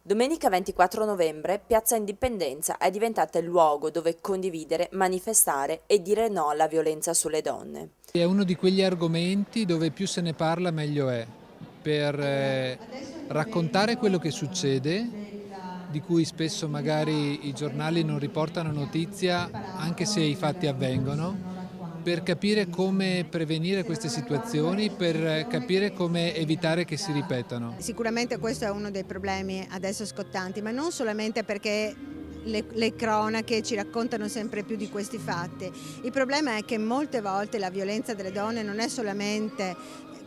Domenica 24 novembre, Piazza Indipendenza è diventata il luogo dove condividere, manifestare e dire no alla violenza sulle donne. È uno di quegli argomenti dove più se ne parla meglio è, per raccontare quello che succede, di cui spesso magari i giornali non riportano notizia anche se i fatti avvengono, per capire come prevenire queste situazioni, per capire come evitare che si ripetano. Sicuramente questo è uno dei problemi adesso scottanti, ma non solamente perché le cronache ci raccontano sempre più di questi fatti. Il problema è che molte volte la violenza delle donne non è solamente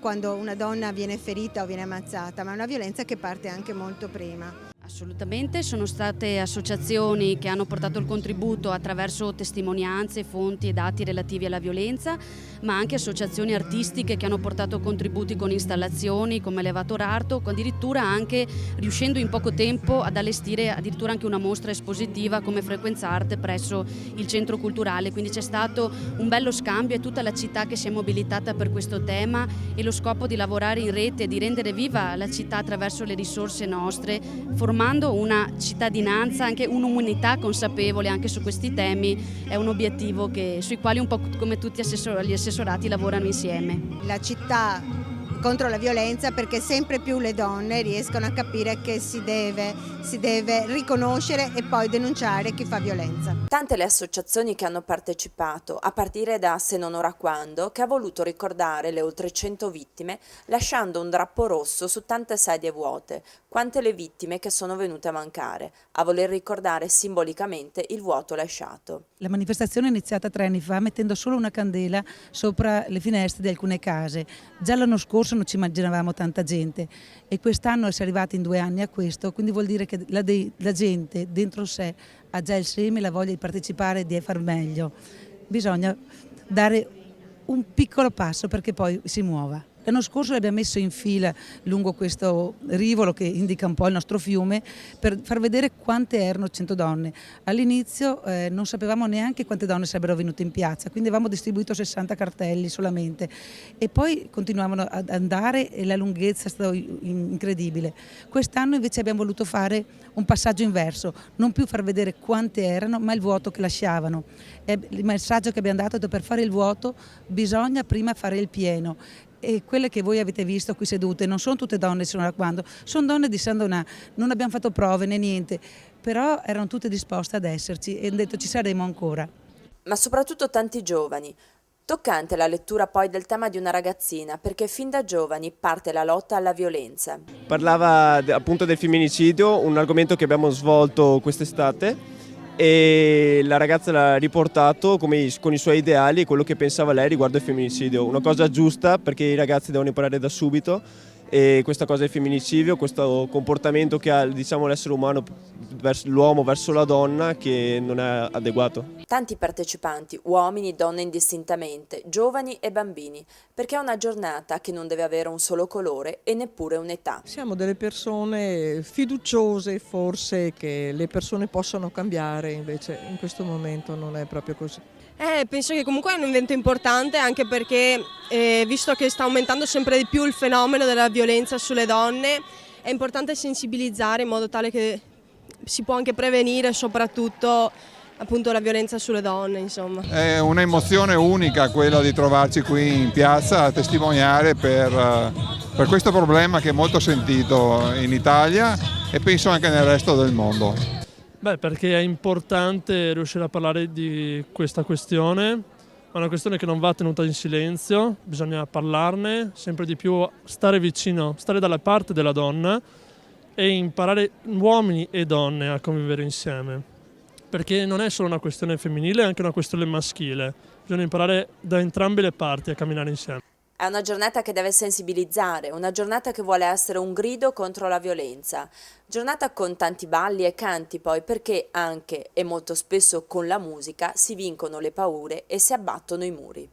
quando una donna viene ferita o viene ammazzata, ma è una violenza che parte anche molto prima. Assolutamente, sono state associazioni che hanno portato il contributo attraverso testimonianze, fonti e dati relativi alla violenza, ma anche associazioni artistiche che hanno portato contributi con installazioni come Elevator Art, addirittura anche riuscendo in poco tempo ad allestire addirittura anche una mostra espositiva come Frequenza Art presso il centro culturale, quindi c'è stato un bello scambio e tutta la città che si è mobilitata per questo tema e lo scopo di lavorare in rete, di rendere viva la città attraverso le risorse nostre, formando una cittadinanza, anche un'umanità consapevole anche su questi temi, è un obiettivo sui quali un po' come tutti gli assessorati lavorano insieme. La città contro la violenza, perché sempre più le donne riescono a capire che si deve riconoscere e poi denunciare chi fa violenza. Tante le associazioni che hanno partecipato, a partire da Se non ora quando, che ha voluto ricordare le oltre 100 vittime lasciando un drappo rosso su tante sedie vuote, quante le vittime che sono venute a mancare, a voler ricordare simbolicamente il vuoto lasciato. La manifestazione è iniziata 3 anni fa mettendo solo una candela sopra le finestre di alcune case. Già l'anno scorso non ci immaginavamo tanta gente e quest'anno si è arrivati in 2 anni a questo, quindi vuol dire che la gente dentro sé ha già il seme, la voglia di partecipare e di far meglio. Bisogna dare un piccolo passo perché poi si muova. L'anno scorso l'abbiamo messo in fila lungo questo rivolo che indica un po' il nostro fiume per far vedere quante erano 100 donne. All'inizio non sapevamo neanche quante donne sarebbero venute in piazza, quindi avevamo distribuito 60 cartelli solamente e poi continuavano ad andare e la lunghezza è stata incredibile. Quest'anno invece abbiamo voluto fare un passaggio inverso, non più far vedere quante erano ma il vuoto che lasciavano. Il messaggio che abbiamo dato è che per fare il vuoto bisogna prima fare il pieno. E quelle che voi avete visto qui sedute non sono tutte donne di San Quando, sono donne di San Donà, non abbiamo fatto prove né niente, però erano tutte disposte ad esserci e hanno detto ci saremo ancora. Ma soprattutto tanti giovani. Toccante la lettura poi del tema di una ragazzina, perché fin da giovani parte la lotta alla violenza. Parlava appunto del femminicidio, un argomento che abbiamo svolto quest'estate, e la ragazza l'ha riportato con i suoi ideali e quello che pensava lei riguardo il femminicidio. Una cosa giusta perché i ragazzi devono imparare da subito e questa cosa del femminicidio, questo comportamento che ha, diciamo, l'essere umano l'uomo verso la donna che non è adeguato. Tanti partecipanti, uomini, donne indistintamente, giovani e bambini, perché è una giornata che non deve avere un solo colore e neppure un'età. Siamo delle persone fiduciose forse che le persone possano cambiare, invece in questo momento non è proprio così. Penso che comunque è un evento importante anche perché visto che sta aumentando sempre di più il fenomeno della violenza sulle donne, è importante sensibilizzare in modo tale che si può anche prevenire soprattutto appunto la violenza sulle donne, insomma. È un'emozione unica quella di trovarci qui in piazza a testimoniare per questo problema che è molto sentito in Italia e penso anche nel resto del mondo. Perché è importante riuscire a parlare di questa questione, è una questione che non va tenuta in silenzio, bisogna parlarne, sempre di più stare vicino, stare dalla parte della donna e imparare uomini e donne a convivere insieme, perché non è solo una questione femminile, è anche una questione maschile, bisogna imparare da entrambe le parti a camminare insieme. È una giornata che deve sensibilizzare, una giornata che vuole essere un grido contro la violenza, giornata con tanti balli e canti poi perché anche e molto spesso con la musica si vincono le paure e si abbattono i muri.